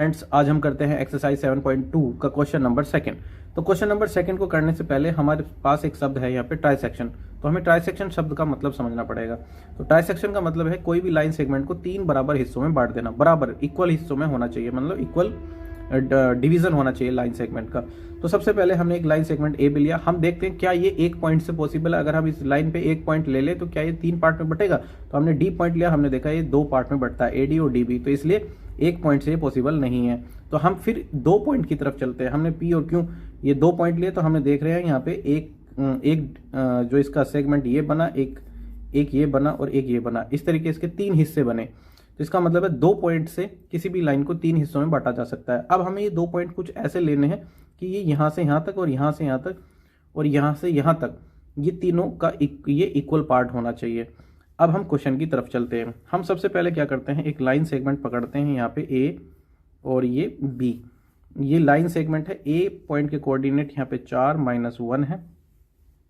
Friends, आज हम करते हैं एक्सरसाइज 7.2 का क्वेश्चन नंबर सेकंड। तो क्वेश्चन नंबर सेकंड को करने से पहले हमारे पास एक शब्द है यहाँ पे ट्राइसेक्शन। तो हमें ट्राइसेक्शन शब्द का मतलब समझना पड़ेगा। तो ट्राइसेक्शन का मतलब है कोई भी लाइन सेगमेंट को 3 बराबर हिस्सों में बांट देना। बराबर इक्वल हिस्सों में होना चाहिए, मतलब इक्वल डिवीजन होना चाहिए लाइन सेगमेंट का। तो सबसे पहले हमने एक लाइन सेगमेंट ए भी लिया। हम देखते हैं क्या ये एक पॉइंट से पॉसिबल है। अगर हम इस लाइन पे एक पॉइंट ले ले तो क्या ये 3 पार्ट में बटेगा। तो हमने डी पॉइंट लिया, हमने देखा ये 2 पार्ट में बटता है, ए डी और डी बी। तो इसलिए एक पॉइंट से ये पॉसिबल नहीं है। तो हम फिर 2 पॉइंट की तरफ चलते हैं। हमने पी और क्यू ये 2 पॉइंट लिए। तो हमने देख रहे हैं यहाँ पे एक जो इसका सेगमेंट ये बना, एक ये बना और एक ये बना। इस तरीके इसके 3 हिस्से बने। तो इसका मतलब है 2 पॉइंट से किसी भी लाइन को 3 हिस्सों में बांटा जा सकता है। अब हमें ये 2 पॉइंट कुछ ऐसे लेने हैं कि ये यहाँ से यहाँ तक और यहाँ से यहाँ तक और यहाँ से यहाँ तक, ये तीनों का ये इक्वल पार्ट होना चाहिए। अब हम क्वेश्चन की तरफ चलते हैं। हम सबसे पहले क्या करते हैं, एक लाइन सेगमेंट पकड़ते हैं यहाँ पे ए और ये बी। ये लाइन सेगमेंट है। ए पॉइंट के कोऑर्डिनेट यहाँ पे 4 -1 है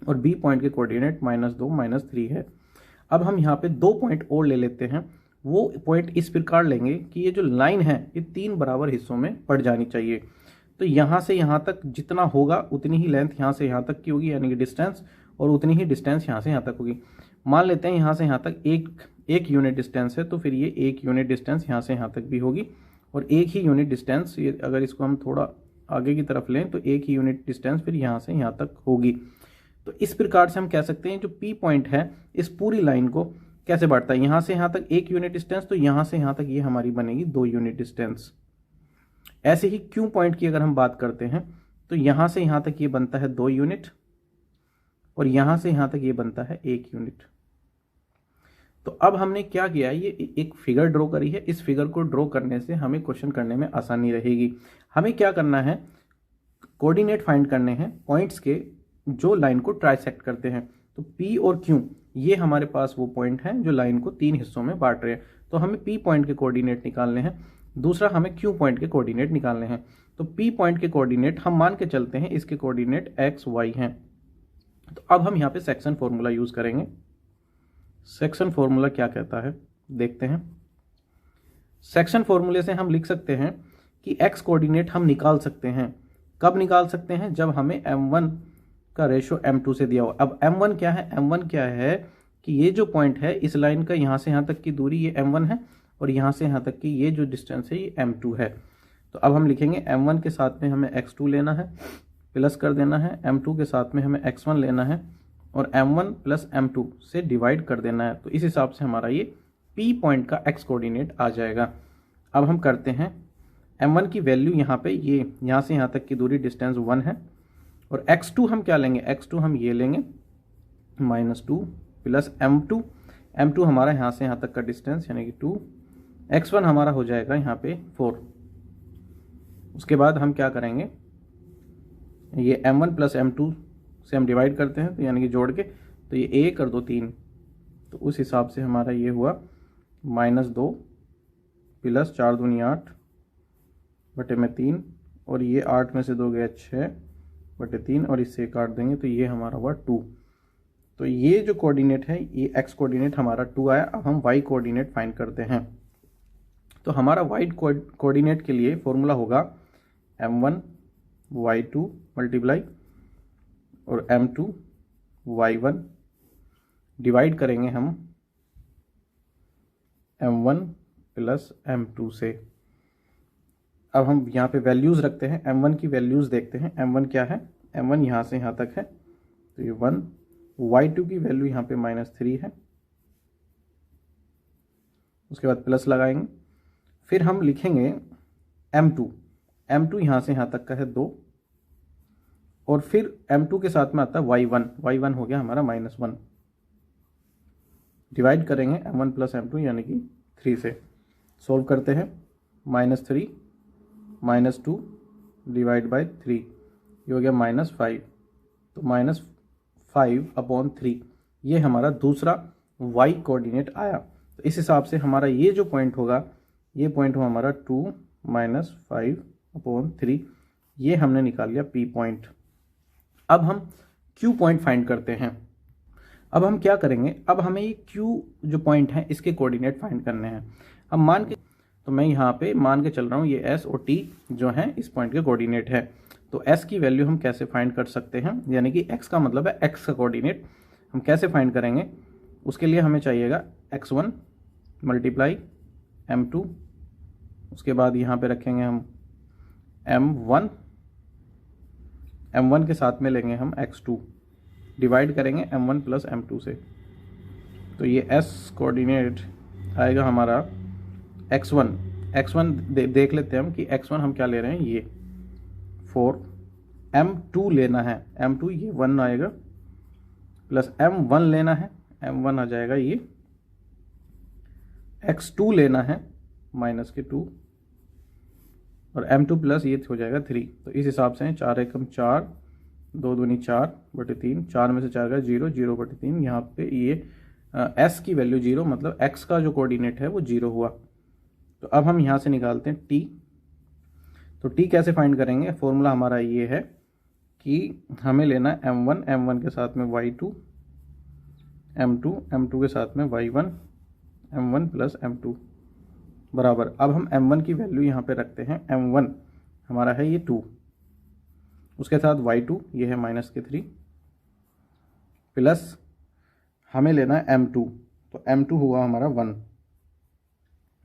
और बी पॉइंट के कोऑर्डिनेट -2 -3 है। अब हम यहाँ पे 2 पॉइंट और ले लेते हैं। वो पॉइंट इस प्रकार लेंगे कि ये जो लाइन है ये 3 बराबर हिस्सों में पड़ जानी चाहिए। तो यहाँ से यहाँ तक जितना होगा उतनी ही लेंथ यहाँ से यहाँ तक की होगी, यानी कि डिस्टेंस, और उतनी ही डिस्टेंस यहाँ से यहाँ तक होगी। मान लेते हैं यहाँ से यहाँ तक एक यूनिट डिस्टेंस है, तो फिर ये 1 यूनिट डिस्टेंस यहाँ से यहाँ तक भी होगी और 1 ही यूनिट डिस्टेंस, ये अगर इसको हम थोड़ा आगे की तरफ लें तो 1 ही यूनिट डिस्टेंस फिर यहाँ से यहाँ तक होगी। तो इस प्रकार से हम कह सकते हैं जो पी पॉइंट है इस पूरी लाइन को कैसे बांटता है। यहाँ से यहाँ तक 1 यूनिट डिस्टेंस, तो यहाँ से यहाँ तक ये हमारी बनेगी 2 यूनिट डिस्टेंस। ऐसे ही क्यू पॉइंट की अगर हम बात करते हैं तो यहाँ से यहाँ तक ये बनता है 2 यूनिट और यहाँ से यहाँ तक ये बनता है 1 यूनिट। तो अब हमने क्या किया है, ये एक फिगर ड्रॉ करी है। इस फिगर को ड्रॉ करने से हमें क्वेश्चन करने में आसानी रहेगी। हमें क्या करना है, कोऑर्डिनेट फाइंड करने हैं पॉइंट्स के जो लाइन को ट्राइसेक्ट करते हैं। तो पी और क्यू ये हमारे पास वो पॉइंट हैं जो लाइन को 3 हिस्सों में बांट रहे हैं। तो हमें पी पॉइंट के कोऑर्डिनेट निकालने हैं, दूसरा हमें क्यू पॉइंट के कोऑर्डिनेट निकालने हैं। तो पी पॉइंट के कोऑर्डिनेट हम मान के चलते हैं इसके कोऑर्डिनेट एक्स वाई हैं। तो अब हम यहाँ पे सेक्शन फॉर्मूला यूज करेंगे। सेक्शन फॉर्मूला क्या कहता है देखते हैं। सेक्शन फॉर्मूले से हम लिख सकते हैं कि एक्स कोऑर्डिनेट हम निकाल सकते हैं। कब निकाल सकते हैं, जब हमें m1 का रेशो m2 से दिया हो। अब m1 क्या है, m1 क्या है कि ये जो पॉइंट है इस लाइन का यहाँ से यहाँ तक की दूरी ये m1 है और यहाँ से यहाँ तक की ये जो डिस्टेंस है ये m2 है। तो अब हम लिखेंगे m1 के साथ में हमें x2 लेना है, प्लस कर देना है, m2 के साथ में हमें x1 लेना है और m1 प्लस m2 से डिवाइड कर देना है। तो इस हिसाब से हमारा ये p पॉइंट का x कोऑर्डिनेट आ जाएगा। अब हम करते हैं m1 की वैल्यू यहाँ पे ये यहाँ से यहाँ तक की दूरी डिस्टेंस 1 है और x2 हम क्या लेंगे, x2 हम ये लेंगे -2 प्लस m2 हमारा यहाँ से यहाँ तक का डिस्टेंस यानी कि 2, x1 हमारा हो जाएगा यहाँ पे 4। उसके बाद हम क्या करेंगे, ये m1 प्लस m2 से हम डिवाइड करते हैं तो यानी कि जोड़ के, तो ये 1 और 2 3, तो उस हिसाब से हमारा ये हुआ -2 प्लस 4 दूनी 8 बटे में 3 और ये 8 में से 2 गया 6 बटे 3 और इससे काट देंगे तो ये हमारा हुआ 2। तो ये जो कोऑर्डिनेट है ये x कोऑर्डिनेट हमारा 2 आया। अब हम y कोऑर्डिनेट फाइंड करते हैं। तो हमारा y कोऑर्डिनेट के लिए फॉर्मूला होगा m1 y2 मल्टीप्लाई और m2 y1 डिवाइड करेंगे हम m1 प्लस m2 से। अब हम यहाँ पे वैल्यूज़ रखते हैं, m1 की वैल्यूज़ देखते हैं। m1 क्या है, m1 यहाँ से यहाँ तक है तो ये 1, y2 की वैल्यू यहाँ पे -3 है। उसके बाद प्लस लगाएंगे, फिर हम लिखेंगे m2 यहाँ से यहाँ तक का है 2 और फिर m2 के साथ में आता है y1 हो गया हमारा -1। डिवाइड करेंगे m1 प्लस m2 यानी कि 3 से। सोल्व करते हैं, -3 -2 डिवाइड बाई 3 ये हो गया -5। तो -5/3 ये हमारा दूसरा y कोऑर्डिनेट आया। तो इस हिसाब से हमारा ये जो पॉइंट होगा ये पॉइंट हुआ हमारा 2 -5/3। ये हमने निकाल लिया p पॉइंट। अब हम q पॉइंट फाइंड करते हैं। अब हम क्या करेंगे, अब हमें ये q जो पॉइंट है इसके कोऑर्डिनेट फाइंड करने हैं। अब मान के तो मैं यहाँ पे मान के चल रहा हूँ ये एस और टी जो हैं इस पॉइंट के कोऑर्डिनेट है। तो एस की वैल्यू हम कैसे फाइंड कर सकते हैं, यानी कि एक्स का मतलब है एक्स का कोऑर्डिनेट, हम कैसे फाइंड करेंगे, उसके लिए हमें चाहिएगा x1 मल्टीप्लाई m2, उसके बाद यहाँ पे रखेंगे हम m1 के साथ में लेंगे हम x2, डिवाइड करेंगे m1 प्लस m2 से। तो ये s कोऑर्डिनेट आएगा हमारा x1 देख लेते हैं हम कि x1 हम क्या ले रहे हैं, ये 4, m2 लेना है, m2 ये 1 आएगा, प्लस m1 लेना है, m1 आ जाएगा ये, x2 लेना है माइनस के 2, और m2 प्लस ये हो जाएगा 3। तो इस हिसाब से 4 एकम 4, 2 दूनी 4/3, 4 में से 4 का 0, 0/3, यहाँ पे ये s की वैल्यू 0, मतलब x का जो कोऑर्डिनेट है वो 0 हुआ। तो अब हम यहाँ से निकालते हैं t। तो t कैसे फाइंड करेंगे, फॉर्मूला हमारा ये है कि हमें लेना है m1 के साथ में y2, m2 के साथ में y1, m1 प्लस m2 बराबर। अब हम m1 की वैल्यू यहाँ पे रखते हैं, m1 हमारा है ये 2, उसके साथ y2 ये है -3, प्लस हमें लेना है m2, तो m2 हुआ हमारा 1,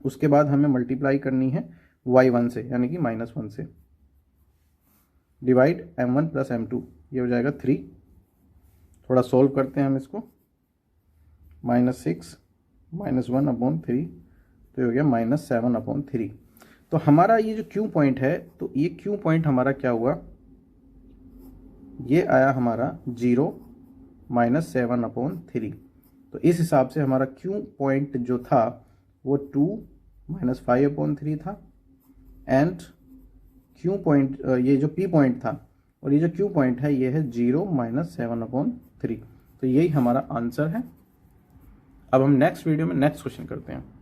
उसके बाद हमें मल्टीप्लाई करनी है y1 से, यानी कि -1 से, डिवाइड m1 प्लस m2, ये हो जाएगा 3। थोड़ा सॉल्व करते हैं हम इसको, -6 -1/3, तो ये हो गया -7/3। तो हमारा ये जो Q पॉइंट है, तो ये Q पॉइंट हमारा क्या हुआ, ये आया हमारा 0 -7/3। तो इस हिसाब से हमारा Q पॉइंट जो था वो 2 -5/3 था, एंड Q पॉइंट ये जो P पॉइंट था और ये जो Q पॉइंट है ये है 0 -7/3। तो यही हमारा आंसर है। अब हम नेक्स्ट वीडियो में नेक्स्ट क्वेश्चन करते हैं।